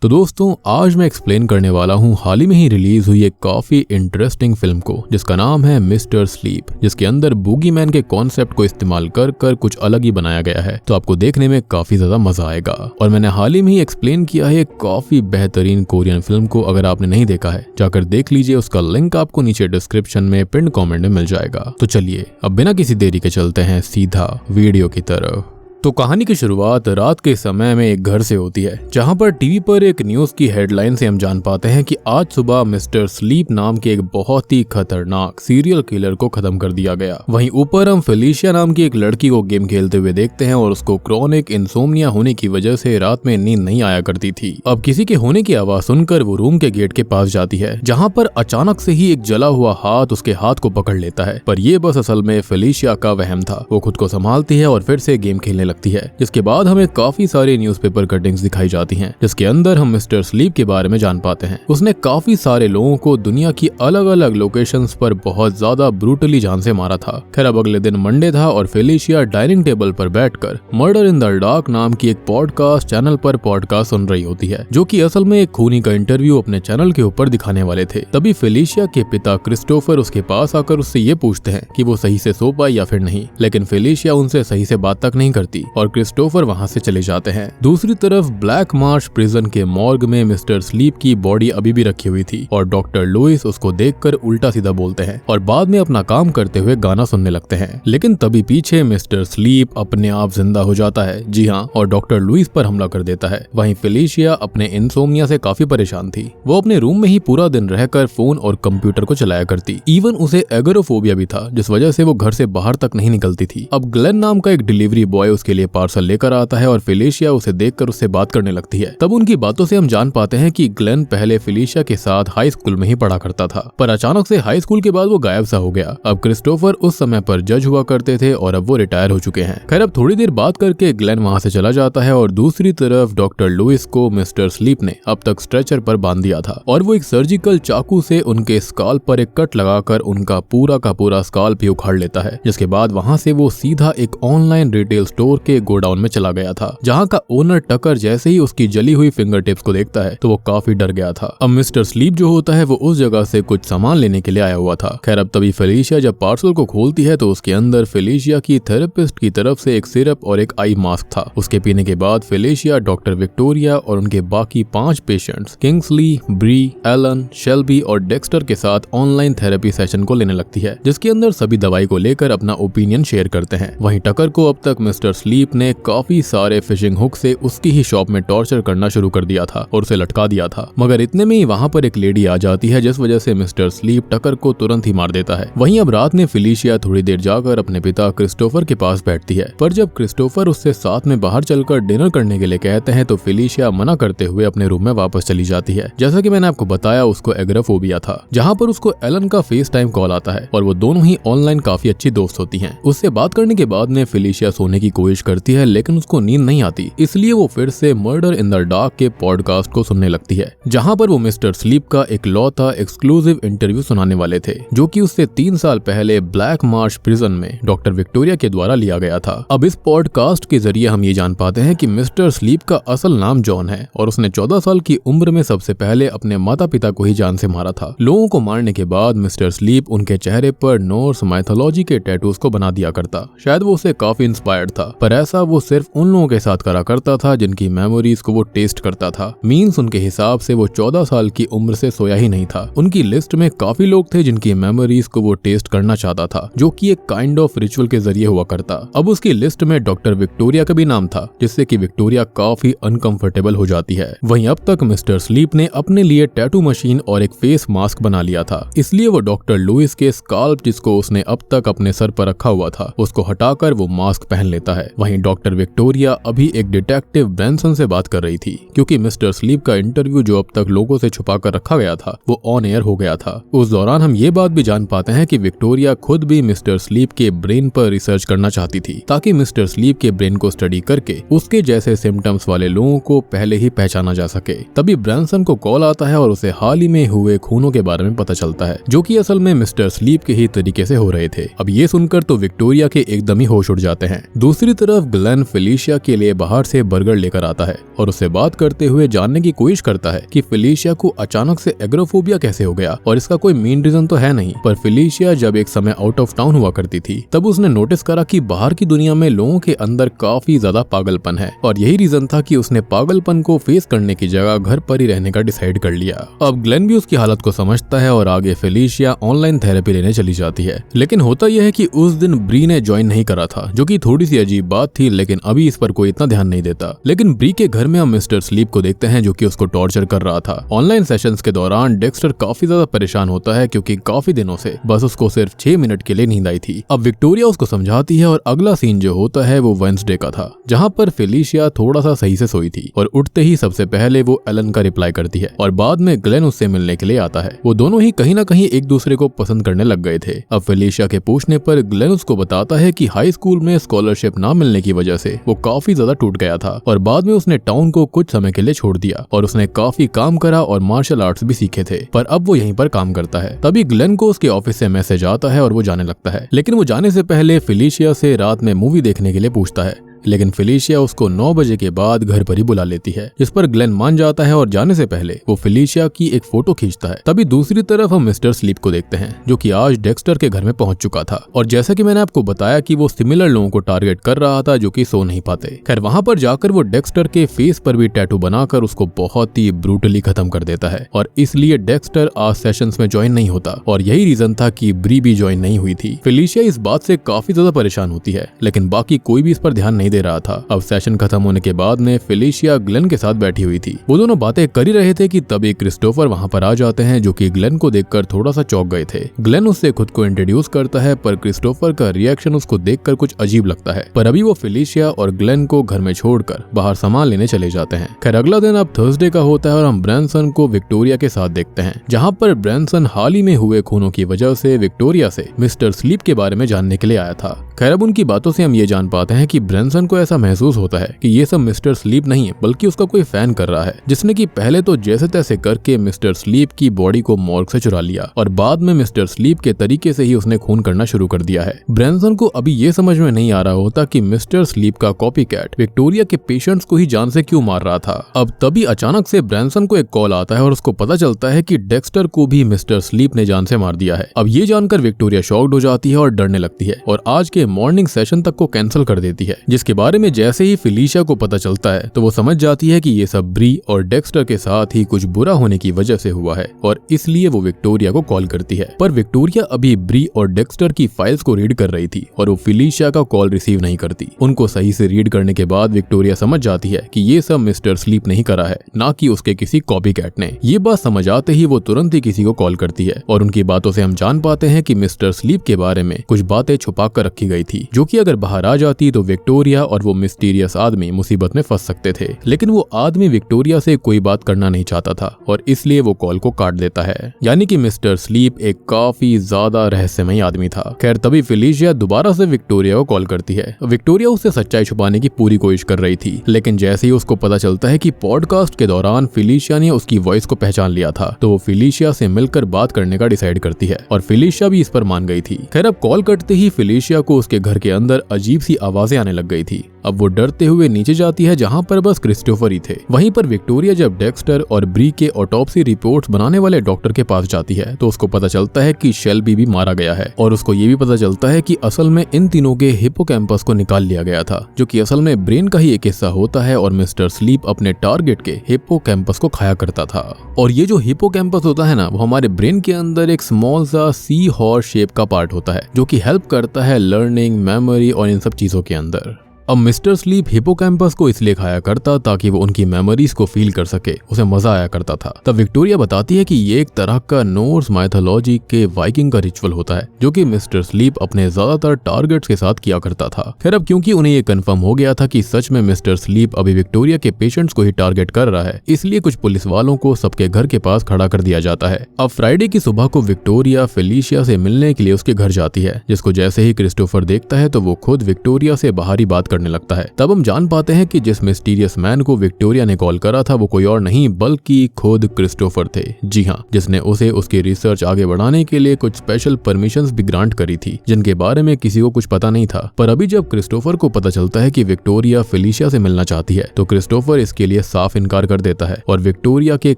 तो दोस्तों आज मैं एक्सप्लेन करने वाला हूँ हाल ही में ही रिलीज हुई एक काफी इंटरेस्टिंग फिल्म को जिसका नाम है मिस्टर स्लीप, जिसके अंदर बूगी मैन के कॉन्सेप्ट को इस्तेमाल कर कुछ अलग ही बनाया गया है। तो आपको देखने में काफी ज्यादा मजा आएगा। और मैंने हाल ही में ही एक्सप्लेन किया है एक काफी बेहतरीन कोरियन फिल्म को। अगर आपने नहीं देखा है जाकर देख लीजिए, उसका लिंक आपको नीचे डिस्क्रिप्शन में पिन कॉमेंट में मिल जाएगा। तो चलिए अब बिना किसी देरी के चलते हैं सीधा वीडियो की तरफ। तो कहानी की शुरुआत रात के समय में एक घर से होती है, जहां पर टीवी पर एक न्यूज की हेडलाइन से हम जान पाते हैं कि आज सुबह मिस्टर स्लीप नाम के एक बहुत ही खतरनाक सीरियल किलर को खत्म कर दिया गया। वहीं ऊपर हम फेलिशिया नाम की एक लड़की को गेम खेलते हुए देखते हैं और उसको क्रॉनिक इंसोम्निया होने की वजह से रात में नींद नहीं आया करती थी। अब किसी के होने की आवाज सुनकर वो रूम के गेट के पास जाती है, जहाँ पर अचानक से ही एक जला हुआ हाथ उसके हाथ को पकड़ लेता है। पर यह बस असल में फेलिशिया का वहम था। वो खुद को संभालती है और फिर से गेम खेलने लगती है, जिसके बाद हमें काफी सारी न्यूज़पेपर कटिंग्स दिखाई जाती हैं, जिसके अंदर हम मिस्टर स्लीप के बारे में जान पाते हैं। उसने काफी सारे लोगों को दुनिया की अलग अलग लोकेशंस पर बहुत ज्यादा ब्रूटली जान से मारा था। खैर अब अगले दिन मंडे था और फेलिशिया डाइनिंग टेबल पर बैठकर मर्डर इन द डार्क नाम की एक पॉडकास्ट चैनल पर पॉडकास्ट सुन रही होती है, जो कि असल में एक खूनी का इंटरव्यू अपने चैनल के ऊपर दिखाने वाले थे। तभी फेलिशिया के पिता क्रिस्टोफर उसके पास आकर उससे ये पूछते हैं कि वो सही से सो पाई या फिर नहीं, लेकिन फेलिशिया उनसे सही से बात तक नहीं करती और क्रिस्टोफर वहां से चले जाते हैं। दूसरी तरफ ब्लैक मार्श प्रिजन के मॉर्ग में मिस्टर स्लीप की बॉडी अभी भी रखी हुई थी और डॉक्टर लुइस उसको देखकर उल्टा सीधा बोलते हैं और बाद में अपना काम करते हुए गाना सुनने लगते हैं। लेकिन तभी पीछे मिस्टर स्लीप अपने आप जिंदा हो जाता है, जी हाँ, और डॉक्टर लुइस पर हमला कर देता है। वहीं फेलिशिया अपने इंसोम्निया से काफी परेशान थी। वो अपने रूम में ही पूरा दिन रहकर फोन और कंप्यूटर को चलाया करती। इवन उसे एगोराफोबिया भी था, जिस वजह से वो घर से बाहर तक नहीं निकलती थी। अब ग्लेन नाम का एक डिलीवरी बॉय उसके लिए पार्सल लेकर आता है और फेलिशिया उसे देखकर उससे बात करने लगती है। तब उनकी बातों से हम जान पाते हैं कि ग्लेन पहले फेलिशिया के साथ हाई स्कूल में ही पढ़ा करता था, पर अचानक से हाई स्कूल के बाद वो गायब सा हो गया। अब क्रिस्टोफर उस समय पर जज हुआ करते थे और अब वो रिटायर हो चुके हैं। खैर अब थोड़ी देर बात करके ग्लेन वहां से चला जाता है और दूसरी तरफ डॉक्टर लुइस को मिस्टर स्लीप ने अब तक स्ट्रेचर पर बांध दिया था और वो एक सर्जिकल चाकू से उनके स्काल्प पर एक कट लगाकर उनका पूरा का पूरा स्काल्प ही उखाड़ लेता है। जिसके बाद वहां से वो सीधा एक ऑनलाइन रिटेल स्टोर के गोडाउन में चला गया था, जहां का ओनर टकर जैसे ही उसकी जली हुई फिंगर टिप्स को देखता है तो वो काफी डर गया था। अब मिस्टर स्लीप जो होता है वो उस जगह से कुछ सामान लेने के लिए आया हुआ था। खैर अब तभी फेलिशिया जब पार्सल को खोलती है तो उसके अंदर फेलिशिया की थेरेपिस्ट की तरफ से एक सिरप और एक आई मास्क था। उसके पीने के बाद फेलिशिया डॉक्टर विक्टोरिया और उनके बाकी 5 पेशेंट्स किंग्सली, ब्री, एलन, शेल्बी और डेक्स्टर के साथ ऑनलाइन थेरेपी सेशन को लेने लगती है, जिसके अंदर सभी दवाई को लेकर अपना ओपिनियन शेयर करते हैं। वहीं टकर को अब तक मिस्टर स्लीप ने काफी सारे फिशिंग हुक से उसकी ही शॉप में टॉर्चर करना शुरू कर दिया था और उसे लटका दिया था। मगर इतने में ही वहां पर एक लेडी आ जाती है, जिस वजह से मिस्टर स्लीप टकर को तुरंत ही मार देता है। वहीं अब रात में फेलिशिया थोड़ी देर जाकर अपने पिता क्रिस्टोफर के पास बैठती है, पर जब क्रिस्टोफर उससे साथ में बाहर चलकर डिनर करने के लिए कहते हैं तो फेलिशिया मना करते हुए अपने रूम में वापस चली जाती है। जैसा कि मैंने आपको बताया उसको एगोराफोबिया था, जहाँ पर उसको एलन का फेस टाइम कॉल आता है और वो दोनों ही ऑनलाइन काफी अच्छी दोस्त होती है। उससे बात करने के बाद में फेलिशिया सोने की कोशिश करती है, लेकिन उसको नींद नहीं आती, इसलिए वो फिर से मर्डर इन द डार्क के पॉडकास्ट को सुनने लगती है, जहां पर वो मिस्टर स्लीप का एक लौता एक्सक्लूसिव इंटरव्यू सुनाने वाले थे, जो कि उससे 3 साल पहले ब्लैक मार्श प्रिजन में डॉक्टर विक्टोरिया के द्वारा लिया गया था। अब इस पॉडकास्ट के जरिए हम ये जान पाते हैं कि मिस्टर स्लीप का असल नाम जॉन है और उसने 14 साल की उम्र में सबसे पहले अपने माता पिता को ही जान से मारा था। लोगों को मारने के बाद मिस्टर स्लीप उनके चेहरे पर नॉर्स माइथोलॉजी के टैटूज को बना दिया करता। शायद वो उसे काफी इंस्पायर्ड था, पर ऐसा वो सिर्फ उन लोगों के साथ करा करता था जिनकी मेमोरीज को वो टेस्ट करता था। मीन्स उनके हिसाब से वो 14 साल की उम्र से सोया ही नहीं था। उनकी लिस्ट में काफी लोग थे जिनकी मेमोरीज को वो टेस्ट करना चाहता था, जो कि एक काइंड ऑफ रिचुअल के जरिए हुआ करता। अब उसकी लिस्ट में डॉक्टर विक्टोरिया का भी नाम था, जिससे कि विक्टोरिया काफी अनकंफर्टेबल हो जाती है। वहीं अब तक मिस्टर स्लीप ने अपने लिए टैटू मशीन और एक फेस मास्क बना लिया था, इसलिए वो डॉक्टर लुइस के स्काल्प जिसको उसने अब तक अपने सर पर रखा हुआ था उसको हटाकर वो मास्क पहन लेता है। वहीं डॉक्टर विक्टोरिया अभी एक डिटेक्टिव ब्रैनसन से बात कर रही थी, क्योंकि मिस्टर स्लीप का इंटरव्यू जो अब तक लोगों से छुपा कर रखा गया था वो ऑन एयर हो गया था। उस दौरान हम ये बात भी जान पाते हैं कि विक्टोरिया खुद भी मिस्टर स्लीप के ब्रेन पर रिसर्च करना चाहती थी, ताकि मिस्टर स्लीप के ब्रेन को स्टडी करके उसके जैसे सिम्टम्स वाले लोगों को पहले ही पहचाना जा सके। तभी ब्रैनसन को कॉल आता है और उसे हाल ही में हुए खूनों के बारे में पता चलता है, जो कि असल में मिस्टर स्लीप के ही तरीके से हो रहे थे। अब ये सुनकर तो विक्टोरिया के एकदम ही होश उड़ जाते हैं। दूसरी तरफ ग्लेन फेलिशिया के लिए बाहर से बर्गर लेकर आता है और उससे बात करते हुए जानने की कोशिश करता है कि फेलिशिया को अचानक से एग्रोफोबिया कैसे हो गया और इसका कोई मेन रीजन तो है नहीं। पर फेलिशिया जब एक समय आउट ऑफ टाउन हुआ करती थी तब उसने नोटिस करा कि बाहर की दुनिया में लोगों के अंदर काफी ज्यादा पागलपन है और यही रीजन था कि उसने पागलपन को फेस करने की जगह घर पर ही रहने का डिसाइड कर लिया। अब ग्लेन भी उसकी हालत को समझता है और आगे फेलिशिया ऑनलाइन थेरेपी लेने चली जाती है। लेकिन होता यह है कि उस दिन ब्री ने ज्वाइन नहीं करा था, जो कि थोड़ी सी अजीब बात थी, लेकिन अभी इस पर कोई इतना ध्यान नहीं देता। लेकिन ब्री के घर में हम मिस्टर स्लीप को देखते हैं जो कि उसको टॉर्चर कर रहा था। ऑनलाइन सेशंस के दौरान डेक्स्टर काफी ज्यादा परेशान होता है क्योंकि काफी दिनों से बस उसको सिर्फ 6 मिनट के लिए नींद आई थी। अब विक्टोरिया उसको समझाती है और अगला सीन जो होता है वो वेडनेसडे का था, जहाँ पर फेलिशिया थोड़ा सा सही से सोई थी और उठते ही सबसे पहले वो एलन का रिप्लाई करती है और बाद में ग्लेन उससे मिलने के लिए आता है। वो दोनों ही कहीं ना कहीं एक दूसरे को पसंद करने लग गए थे। अब फेलिशिया के पूछने पर ग्लेन उसको बताता है कि हाई स्कूल में स्कॉलरशिप ना मिलने की वजह से वो काफी ज्यादा टूट गया था और बाद में उसने टाउन को कुछ समय के लिए छोड़ दिया और उसने काफी काम करा और मार्शल आर्ट्स भी सीखे थे, पर अब वो यहीं पर काम करता है। तभी ग्लेन को उसके ऑफिस से मैसेज आता है और वो जाने लगता है, लेकिन वो जाने से पहले फेलिशिया से रात में मूवी देखने के लिए पूछता है। लेकिन फेलिशिया उसको 9 बजे के बाद घर पर ही बुला लेती है, जिस पर ग्लेन मान जाता है और जाने से पहले वो फेलिशिया की एक फोटो खींचता है। तभी दूसरी तरफ हम मिस्टर स्लीप को देखते हैं जो कि आज डेक्स्टर के घर में पहुंच चुका था और जैसा कि मैंने आपको बताया कि वो सिमिलर लोगों को टारगेट कर रहा था जो कि सो नहीं पाते। खैर वहां पर जाकर वो डेक्स्टर के फेस पर भी टैटू बनाकर उसको बहुत ही ब्रूटली खत्म कर देता है और इसलिए डेक्स्टर आज सेशंस में ज्वाइन नहीं होता और यही रीजन था कि ब्री भी ज्वाइन नहीं हुई थी। फेलिशिया इस बात से काफी ज्यादा परेशान होती है, लेकिन बाकी कोई भी इस पर ध्यान नहीं दे रहा था। अब सेशन खत्म होने के बाद में फेलिशिया ग्लेन के साथ बैठी हुई थी। वो दोनों बातें कर ही रहे थे कि तभी क्रिस्टोफर वहां पर आ जाते हैं जो कि ग्लेन को देखकर थोड़ा सा चौंक गए थे। ग्लेन उससे खुद को इंट्रोड्यूस करता है पर क्रिस्टोफर का रिएक्शन उसको देखकर कुछ अजीब लगता है। पर अभी वो फेलिशिया और ग्लेन को घर में छोड़कर बाहर सामान लेने चले जाते हैं। खैर अगला दिन अब थर्सडे का होता है और हम ब्रैनसन को विक्टोरिया के साथ देखते हैं, जहाँ पर ब्रैनसन हाल ही में हुए खूनों की वजह से विक्टोरिया से मिस्टर स्लीप के बारे में जानने के लिए आया था। खैर अब उनकी बातों से हम ये जान पाते हैं कि ब्रैनसन को ऐसा महसूस होता है कि ये सब मिस्टर स्लीप नहीं है बल्कि उसका कोई फैन कर रहा है, जिसने कि पहले तो जैसे तैसे करके मिस्टर स्लीप की बॉडी को मॉर्ग से चुरा लिया और बाद में मिस्टर स्लीप के तरीके से ही उसने खून करना शुरू कर दिया है। ब्रैनसन को अभी ये समझ में नहीं आ रहा होता कि मिस्टर स्लीप का कॉपीकैट विक्टोरिया के पेशेंट्स को ही जान से क्यों मार रहा था। अब तभी अचानक से ब्रैनसन को एक कॉल आता है और उसको पता चलता है कि डेक्स्टर को भी मिस्टर स्लीप ने जान से मार दिया है। अब ये जानकर विक्टोरिया शॉक्ड हो जाती है और डरने लगती है और आज के मॉर्निंग सेशन तक को कैंसिल कर देती है, जिसके बारे में जैसे ही फेलिशिया को पता चलता है तो वो समझ जाती है कि ये सब ब्री और डेक्स्टर के साथ ही कुछ बुरा होने की वजह से हुआ है और इसलिए वो विक्टोरिया को कॉल करती है। पर विक्टोरिया अभी ब्री और डेक्स्टर की फाइल्स को रीड कर रही थी और वो फेलिशिया का कॉल रिसीव नहीं करती। उनको सही से रीड करने के बाद विक्टोरिया समझ जाती है कि ये सब मिस्टर स्लीप नहीं करा है, ना कि उसके किसी कॉपीकैट ने। ये बात समझ आते ही वो तुरंत ही किसी को कॉल करती है और उनकी बातों से हम जान पाते हैं कि मिस्टर स्लीप के बारे में कुछ बातें छुपा कर रखी गई थी, जो कि अगर बाहर आ जाती तो विक्टोरिया और वो मिस्टीरियस आदमी मुसीबत में फंस सकते थे। लेकिन वो आदमी विक्टोरिया से कोई बात करना नहीं चाहता था और इसलिए वो कॉल को काट देता है। यानी कि मिस्टर स्लीप एक काफी ज्यादा रहस्यमयी आदमी था। खैर तभी फेलिशिया दोबारा से विक्टोरिया को कॉल करती है। विक्टोरिया उससे सच्चाई छुपाने की पूरी कोशिश कर रही थी, लेकिन जैसे ही उसको पता चलता है कि पॉडकास्ट के दौरान फेलिशिया ने उसकी वॉइस को पहचान लिया था तो वो फेलिशिया से मिलकर बात करने का डिसाइड करती है और फेलिशिया भी इस पर मान गई थी। खैर अब कॉल कटते ही फेलिशिया को उसके घर के अंदर अजीब सी आवाजें आने लग गई थी। अब वो डरते हुए नीचे जाती है जहाँ पर बस क्रिस्टोफर ही थे। वहीं पर विक्टोरिया जब डेक्स्टर और ब्री के ऑटोप्सी रिपोर्ट्स बनाने वाले डॉक्टर के पास जाती है तो उसको पता चलता है कि शेल्बी भी मारा गया है और उसको ये भी पता चलता है कि असल में इन तीनों के हिप्पोकैम्पस को निकाल लिया गया था, जो कि असल में ब्रेन का ही एक हिस्सा होता है और मिस्टर स्लीप अपने टारगेट के हिप्पोकैम्पस को खाया करता था। और ये जो हिप्पोकैम्पस होता है ना, वो हमारे ब्रेन के अंदर एक स्मॉल सा सी हॉर्स शेप का पार्ट होता है जो कि हेल्प करता है लर्निंग, मेमोरी और इन सब चीजों के अंदर। अब मिस्टर स्लीप हिप्पोकैम्पस को इसलिए खाया करता ताकि वो उनकी मेमोरीज को फील कर सके, उसे मजा आया करता था। तब विक्टोरिया बताती है कि ये एक तरह का नॉर्स माइथोलॉजी के वाइकिंग का रिचुअल होता है जो कि मिस्टर स्लीप अपने ज्यादातर टारगेट्स के साथ किया करता था। खैर अब क्योंकि उन्हें ये कंफर्म हो गया था कि सच में मिस्टर स्लीप अभी विक्टोरिया के पेशेंट्स को ही टारगेट कर रहा है, इसलिए कुछ पुलिस वालों को सबके घर के पास खड़ा कर दिया जाता है। अब फ्राइडे की सुबह को विक्टोरिया फेलिशिया से मिलने के लिए उसके घर जाती है, जिसको जैसे ही क्रिस्टोफर देखता है तो वो खुद विक्टोरिया से बाहर ही बात करने लगता है। तब हम जान पाते हैं कि जिस मिस्टीरियस मैन को विक्टोरिया ने कॉल करा था वो कोई और नहीं बल्कि खुद क्रिस्टोफर थे। जी हाँ, जिसने उसे उसकी रिसर्च आगे बढ़ाने के लिए कुछ स्पेशल परमिशंस भी ग्रांट करी थी जिनके बारे में किसी को कुछ पता नहीं था। पर अभी जब क्रिस्टोफर को पता चलता है कि विक्टोरिया फेलिशिया से मिलना चाहती है तो क्रिस्टोफर इसके लिए साफ इनकार कर देता है और विक्टोरिया के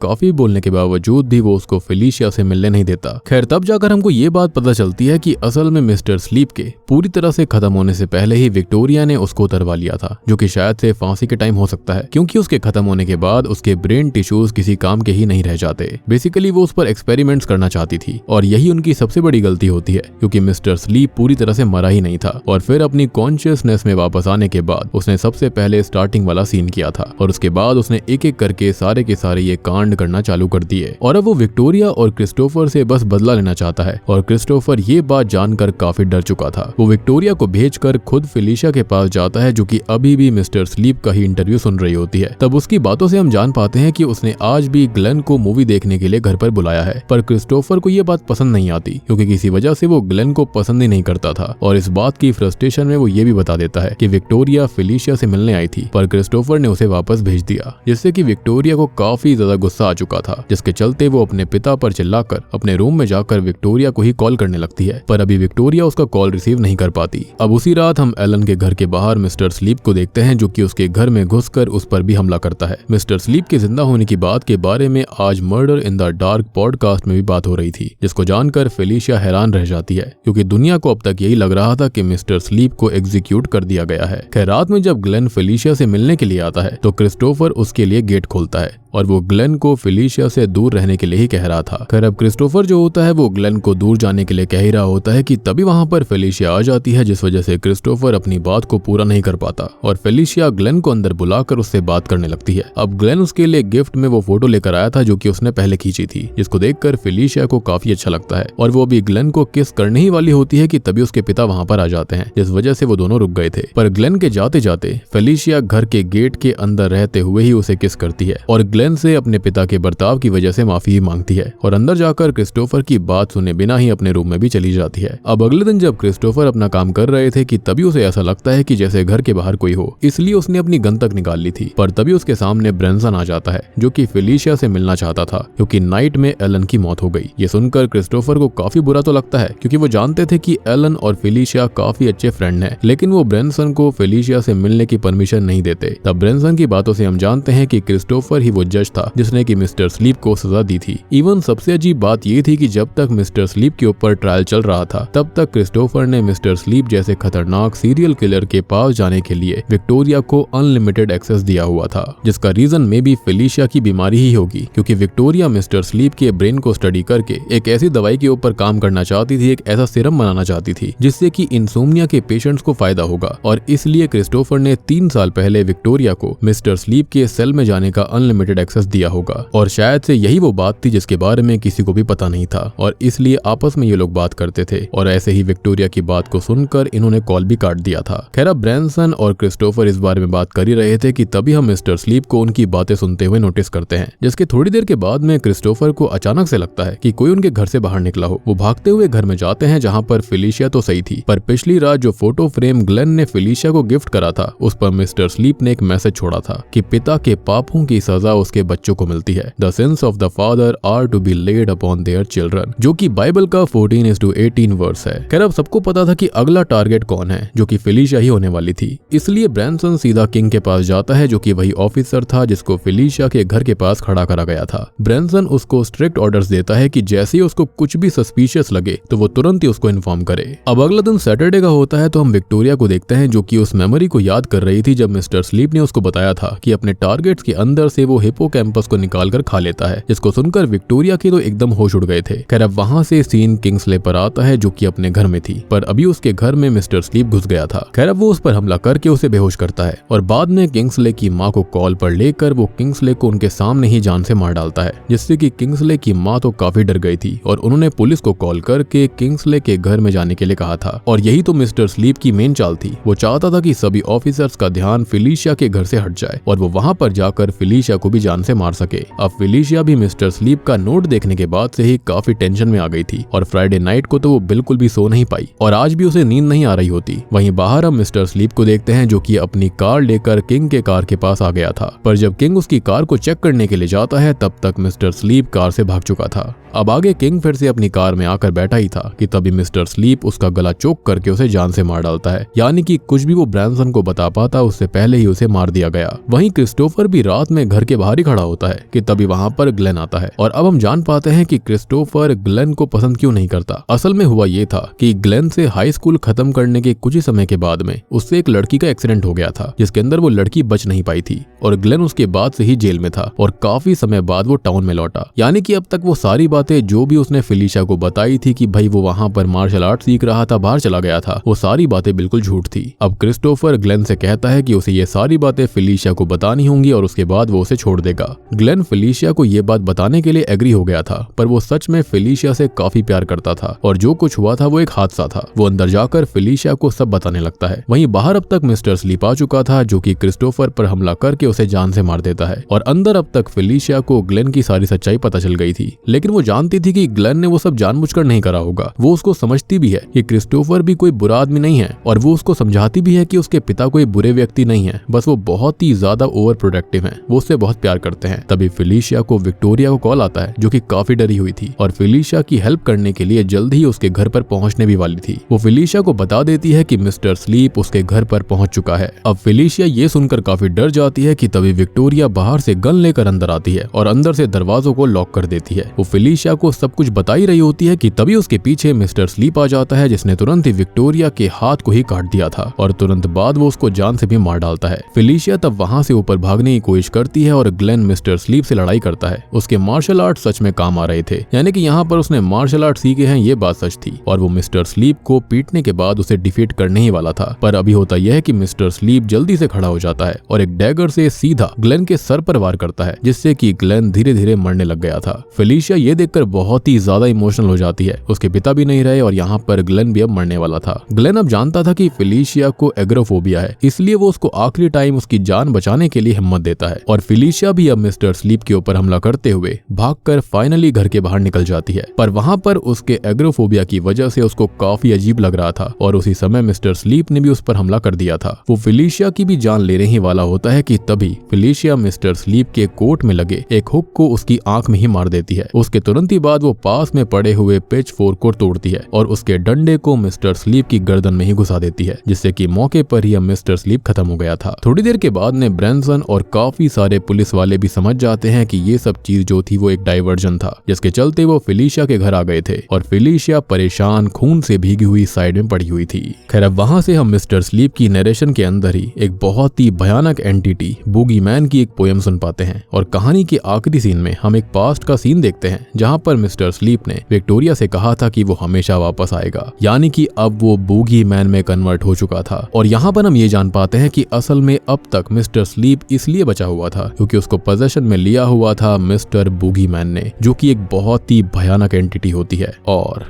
काफी बोलने के बावजूद भी वो उसको फेलिशिया से मिलने नहीं देता। खैर तब जाकर हमको ये बात पता चलती है कि असल में मिस्टर स्लीप के पूरी तरह से खत्म होने से पहले ही विक्टोरिया ने उसको उतरवा लिया था, जो कि शायद से फांसी के टाइम हो सकता है, क्योंकि उसके खत्म होने के बाद उसके ब्रेन टिश्यूज किसी काम के ही नहीं रह जाते। बेसिकली वो उस पर एक्सपेरिमेंट्स करना चाहती थी और यही उनकी सबसे बड़ी गलती होती है, क्योंकि मिस्टर स्लीप पूरी तरह से मरा ही नहीं था और फिर अपनी कॉन्शियसनेस में वापस आने के बाद उसने सबसे पहले स्टार्टिंग वाला सीन किया था और उसके बाद उसने एक एक करके सारे के सारे ये कांड करना चालू कर दिए। और अब वो विक्टोरिया और क्रिस्टोफर से बस बदला लेना चाहता है और क्रिस्टोफर ये बात जानकर काफी डर चुका था। वो विक्टोरिया को भेजकर खुद फेलिशिया के पास जाता है जो कि अभी भी मिस्टर स्लीप का ही इंटरव्यू सुन रही होती है। तब उसकी बातों से हम जान पाते हैं कि उसने आज भी ग्लेन को मूवी देखने के लिए घर पर बुलाया है, पर क्रिस्टोफर को ये बात पसंद नहीं आती क्योंकि किसी वजह से वो ग्लेन को पसंद ही नहीं करता था और इस बात की फ्रस्ट्रेशन में वो ये भी बता देता है कि विक्टोरिया फेलिशिया से मिलने आई थी पर क्रिस्टोफर ने उसे वापस भेज दिया, जिससे कि विक्टोरिया को काफी ज्यादा गुस्सा आ चुका था, जिसके चलते वो अपने पिता पर चिल्लाकर अपने रूम में जाकर विक्टोरिया को ही कॉल करने लगती है। पर अभी विक्टोरिया उसका कॉल रिसीव नहीं कर पाती। अब उसी रात हम एलन के घर के बाहर मिस्टर स्लीप को देखते हैं जो कि उसके घर में घुसकर उस पर भी हमला करता है। मिस्टर स्लीप के जिंदा होने की बात के बारे में आज murder in the dark podcast में भी बात हो रही थी, जिसको जानकर फेलिशिया हैरान रह जाती है क्योंकि दुनिया को अब तक यही लग रहा था कि मिस्टर स्लीप को एग्जीक्यूट कर दिया गया है। खैर रात में जब ग्लेन फेलिशिया से मिलने के लिए आता है तो क्रिस्टोफर उसके लिए गेट खोलता है और वो ग्लेन को फेलिशिया से दूर रहने के लिए ही कह रहा था। खैर अब क्रिस्टोफर जो होता है वो ग्लेन को दूर जाने के लिए कह ही रहा होता है कि तभी वहां पर फेलिशिया आ जाती है, जिस वजह से क्रिस्टोफर अपनी बात को पूरा नहीं कर पाता और फेलिशिया ग्लेन को अंदर बुलाकर उससे बात करने लगती है। अब ग्लेन उसके लिए गिफ्ट में वो फोटो लेकर आया था जो कि उसने पहले खींची थी, जिसको देखकर फेलिशिया को काफी अच्छा लगता है और वो भी ग्लेन को किस करने ही वाली होती है कि तभी उसके पिता वहां पर आ जाते हैं, जिस वजह से वो दोनों रुक गए थे। पर ग्लेन के जाते जाते फेलिशिया घर के गेट के अंदर रहते हुए ही उसे किस करती है और ग्लेन से अपने पिता के बर्ताव की वजह से माफी मांगती है और अंदर जाकर क्रिस्टोफर की बात सुने बिना ही अपने रूम में भी चली जाती है। अब अगले दिन जब क्रिस्टोफर अपना काम कर रहे थे कि तभी उसे ऐसा लगता है कि जैसे घर के बाहर कोई हो, इसलिए उसने अपनी गन तक निकाल ली थी। पर तभी उसके सामने ब्रेंसन आ जाता है जो कि फेलिशिया से मिलना चाहता था क्योंकि नाइट में एलन की मौत हो गई। ये सुनकर क्रिस्टोफर को काफी बुरा तो लगता है क्योंकि वो जानते थे कि एलन और फेलिशिया काफी अच्छे फ्रेंड हैं, लेकिन वो ब्रेंसन को फेलिशिया से मिलने की परमिशन नहीं देते। तब ब्रेंसन की बातों से हम जानते हैं कि क्रिस्टोफर ही वो जज था जिसने कि मिस्टर स्लीप को सजा दी थी। इवन सबसे अजीब बात ये थी कि जब तक मिस्टर स्लीप के ऊपर ट्रायल चल रहा था तब तक क्रिस्टोफर ने मिस्टर स्लीप जैसे खतरनाक सीरियल किलर के पास जाने के लिए विक्टोरिया को अनलिमिटेड एक्सेस दिया हुआ था, जिसका रीजन में भी फेलिशिया की बीमारी ही होगी क्योंकि विक्टोरिया मिस्टर स्लीप के ब्रेन को स्टडी करके एक ऐसी दवाई के ऊपर काम करना चाहती थी, एक ऐसा सिरम बनाना चाहती थी जिससे कि इंसोम्निया के पेशेंट्स को फायदा होगा और इसलिए क्रिस्टोफर ने 3 साल पहले विक्टोरिया को मिस्टर स्लीप के सेल में जाने का अनलिमिटेड एक्सेस दिया होगा और शायद से यही वो बात थी जिसके बारे में किसी को भी पता नहीं था और इसलिए आपस में ये लोग बात करते थे और ऐसे ही विक्टोरिया की बात को सुनकर इन्होंने कॉल भी काट दिया था। खैर अब ब्रेंसन और क्रिस्टोफर इस बारे में बात कर ही रहे थे कि तभी हम मिस्टर स्लीप को उनकी बातें सुनते हुए नोटिस करते हैं, जिसके थोड़ी देर के बाद में क्रिस्टोफर को अचानक से लगता है कि कोई उनके घर से बाहर निकला हो। वो भागते हुए घर में जाते हैं जहाँ पर फेलिशिया तो सही थी, पर पिछली रात जो फोटो फ्रेम ग्लेन ने फेलिशिया को गिफ्ट करा था उस पर मिस्टर स्लीप ने एक मैसेज छोड़ा था कि पिता के पापों की सजा उसके बच्चों को मिलती है। The sins of the father are to be laid upon their children, जो कि बाइबल का 14:18 वर्स है। खैर अब सबको पता था कि अगला टारगेट कौन है, जो कि फेलिशिया ही होने वाली थी, इसलिए ब्रेंसन सीधा किंग के पास जाता है जो कि वही ऑफिसर था जिसको फेलिशिया के घर के पास खड़ा करा गया था। ब्रेंसन उसको स्ट्रिक्ट ऑर्डर्स देता है कि जैसे ही उसको कुछ भी सस्पिशियस लगे तो वो तुरंत ही उसको इन्फॉर्म करे। अब अगला दिन सैटरडे का होता है तो हम विक्टोरिया को देखते हैं जो कि उस मेमोरी को याद कर रही थी जब मिस्टर स्लीप ने उसको बताया था कि अपने टारगेट्स के अंदर से वो हिप्पोकैम्पस को निकाल कर खा लेता है, जिसको सुनकर विक्टोरिया के तो एकदम होश उड़ गए थे। खैर अब वहां से सीन किंग्सले पर आता है जो कि अपने घर में थी, पर अभी उसके घर में मिस्टर स्लीप घुस गया था। खैर अब वो उस पर हमला करके उसे बेहोश करता है और बाद में किंग्सले की माँ को कॉल पर लेकर वो किंग्सले को उनके सामने ही जान से मार डालता है, जिससे कि किंग्सले की माँ तो काफी डर गई थी और उन्होंने पुलिस को कॉल करके किंग्सले के घर में जाने के लिए कहा था। और यही तो मिस्टर स्लीप की मेन चाल थी। वो चाहता था कि सभी ऑफिसर्स का ध्यान फेलिशिया के घर से हट जाए और वो वहां पर जाकर फेलिशिया को भी जान से मार सके। अब फेलिशिया भी मिस्टर स्लीप का नोट देखने के बाद से ही काफी टेंशन में आ गई थी और फ्राइडे नाइट को तो वो बिल्कुल भी सो नहीं पाई और आज भी उसे नींद नहीं आ रही होती। वहीं बाहर हम मिस्टर स्लीप स्लीप को देखते हैं जो कि अपनी कार लेकर किंग के कार के पास आ गया था। पर जब किंग उसकी कार को चेक करने के लिए जाता है तब तक मिस्टर स्लीप कार से भाग चुका था। अब आगे किंग फिर से अपनी कार में आकर बैठा ही था कि तभी मिस्टर स्लीप उसका गला चोक करके उसे जान से मार डालता है, यानी कि कुछ भी वो ब्रैंसन को बता पाता उससे पहले ही उसे मार दिया गया। वहीं क्रिस्टोफर भी रात में घर के बाहर ही खड़ा होता है कि तभी वहां पर ग्लेन आता है और अब हम जान पाते हैं कि क्रिस्टोफर ग्लेन को पसंद क्यों नहीं करता। असल में हुआ ये था कि ग्लेन से हाई स्कूल खत्म करने के कुछ ही समय के बाद में उससे एक लड़की का एक्सीडेंट हो गया था जिसके अंदर वो लड़की बच नहीं पाई थी और ग्लेन उसके बाद से ही जेल में था और काफी समय बाद वो टाउन में लौटा। यानी कि अब तक वो सारी बातें जो भी उसने फिलिशा को बताई थी कि भाई वो वहां पर मार्शल आर्ट सीख रहा था, बाहर चला गया था, वो सारी बातें बिल्कुल झूठ थी। अब क्रिस्टोफर ग्लेन से कहता है कि उसे ये सारी बातें फिलिशा को बतानी होंगी और उसके बाद वो उसे छोड़ देगा। ग्लेन फिलिशा को ये बात बताने के लिए एग्री हो गया था, पर वो सच में फिलिशा से काफी प्यार करता था और जो कुछ हुआ था वो एक हादसा था। वो अंदर जाकर फिलिशा को सब बताने लगता है। वहीं बाहर अब तक मिस्टर स्लीप आ चुका था जो कि क्रिस्टोफर पर हमला करके उसे जान से मार देता है और अंदर अब तक फिलिशा को ग्लेन की सारी सच्चाई पता चल गई थी, लेकिन वो जानती थी कि ग्लेन ने वो सब जानबूझकर नहीं करा होगा। वो उसको समझती भी है कि क्रिस्टोफर भी कोई बुरा आदमी नहीं है और वो उसको समझाती भी है कि उसके पिता कोई बुरे व्यक्ति नहीं है, बस वो बहुत ही ज्यादा ओवर प्रोटेक्टिव हैं, वो उससे बहुत प्यार करते हैं। तभी फिलिशा को विक्टोरिया को कॉल आता है जो कि काफी डरी हुई थी और फिलिशा की हेल्प करने के लिए जल्द ही उसके घर पर पहुंचने भी वाली थी। वो फिलिशा को बता देती है कि मिस्टर स्लीप उसके घर पर पहुंच चुका है। अब फिलिशा ये सुनकर काफी डर जाती है कि तभी विक्टोरिया बाहर से गन लेकर अंदर आती है और अंदर से दरवाजों को लॉक कर देती है। वो फिलिशा को सब कुछ बता ही रही होती है कि तभी उसके पीछे मिस्टर स्लीप आ जाता है जिसने तुरंत ही विक्टोरिया के हाथ को ही काट दिया था और तुरंत बाद वो उसको जान से भी मार डालता है। फिलिशा तब वहां से ऊपर भागने की कोशिश करती है और ग्लेन मिस्टर स्लीप से लड़ाई करता है। उसके मार्शल आर्ट सच में काम आ रहे थे, यानी कि यहाँ पर उसने मार्शल आर्ट सीखे हैं, ये बात सच थी और वो मिस्टर स्लीप को पीटने के बाद उसे डिफीट करने ही वाला था। पर अभी होता यह है कि मिस्टर स्लीप जल्दी से खड़ा हो जाता है और एक डैगर से सीधा ग्लेन के सर पर वार करता है जिससे कि ग्लेन धीरे धीरे मरने लग गया था। फिलिशा ये देखकर बहुत ही ज्यादा इमोशनल हो जाती है। उसके पिता भी नहीं रहे और यहाँ पर ग्लेन भी अब मरने वाला था। ग्लेन अब जानता था कि फिलिशा को एग्रोफोबिया है, इसलिए वो उसको आखिरी टाइम उसकी जान बचाने के लिए हिम्मत देता है और फिलिशा भी अब मिस्टर स्लीप के ऊपर हमला करते हुए भागकर फाइनली घर के बाहर निकल जाती है। पर वहां पर उसके एग्रोफोबिया की वजह से उसको काफी अजीब लग रहा था और उसी समय मिस्टर स्लीप ने भी उस पर हमला कर दिया था। वो फिलिशा की भी जान लेने ही वाला होता है कि तभी फिलिशा मिस्टर स्लीप के कोट में लगे एक हुक को उसकी आंख में ही मार देती है। उसके तुरंत ही बाद वो पास में पड़े हुए पिच फोर्क को तोड़ती है और उसके डंडे को मिस्टर स्लीप की गर्दन में ही घुसा देती है, जिससे कि मौके पर ही मिस्टर स्लीप खत्म हो गया था। थोड़ी देर के बाद में ब्रैंसन और काफी सारे पुलिस वाले भी समझ जाते हैं कि ये सब चीज जो थी वो एक डाइवर्जन था, जिसके चलते वो फिलिशा के घर आ गए थे और फिलिशा परेशान खून से भीगी हुई साइड में पड़ी हुई थी। खैर अब वहां से हम मिस्टर स्लीप की नरेशन के अंदर ही एक बहुत ही भयानक एंटिटी बूगी मैन की एक पोएम सुन पाते हैं और कहानी के आखिरी सीन में हम एक पास्ट का सीन देखते हैं जहां पर मिस्टर स्लीप ने विक्टोरिया से कहा था कि वो हमेशा वापस आएगा, यानी कि अब वो बूगी मैन में कन्वर्ट हो चुका था। और यहाँ पर हम ये जान पाते हैं कि असल में अब तक मिस्टर स्लीप इसलिए बचा हुआ था क्योंकि उसको पोजेशन में लिया हुआ था मिस्टर बूगी मैन ने, जो कि एक बहुत ही भयानक एंटिटी होती है। और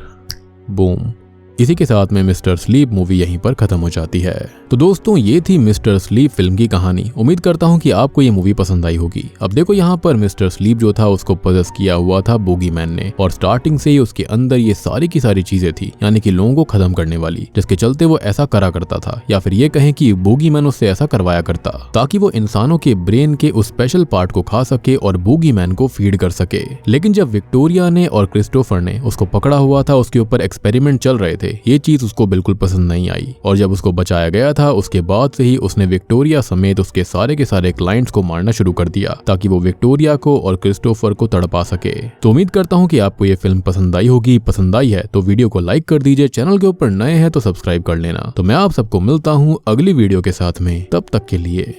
बूम, इसी के साथ में मिस्टर स्लीप मूवी यहीं पर खत्म हो जाती है। तो दोस्तों ये थी मिस्टर स्लीप फिल्म की कहानी। उम्मीद करता हूँ कि आपको ये मूवी पसंद आई होगी। अब देखो यहाँ पर मिस्टर स्लीप जो था उसको पोजेस किया हुआ था बूगी मैन ने और स्टार्टिंग से ही उसके अंदर ये सारी की सारी चीजें थी, यानी कि लोगों को खत्म करने वाली, जिसके चलते वो ऐसा करा करता था, या फिर ये कहें कि बूगी मैन उससे ऐसा करवाया करता ताकि वो इंसानों के ब्रेन के उस स्पेशल पार्ट को खा सके और बूगी मैन को फीड कर सके। लेकिन जब विक्टोरिया ने और क्रिस्टोफर ने उसको पकड़ा हुआ था, उसके ऊपर एक्सपेरिमेंट चल रहे थे, ये चीज उसको बिल्कुल पसंद नहीं आई और जब उसको बचाया गया था उसके बाद से ही उसने विक्टोरिया समेत उसके सारे के सारे क्लाइंट्स को मारना शुरू कर दिया ताकि वो विक्टोरिया को और क्रिस्टोफर को तड़पा सके। तो उम्मीद करता हूँ कि आपको ये फिल्म पसंद आई होगी। पसंद आई है तो वीडियो को लाइक कर दीजिए, चैनल के ऊपर नए हैं तो सब्सक्राइब कर लेना। तो मैं आप सबको मिलता हूँ अगली वीडियो के साथ में, तब तक के लिए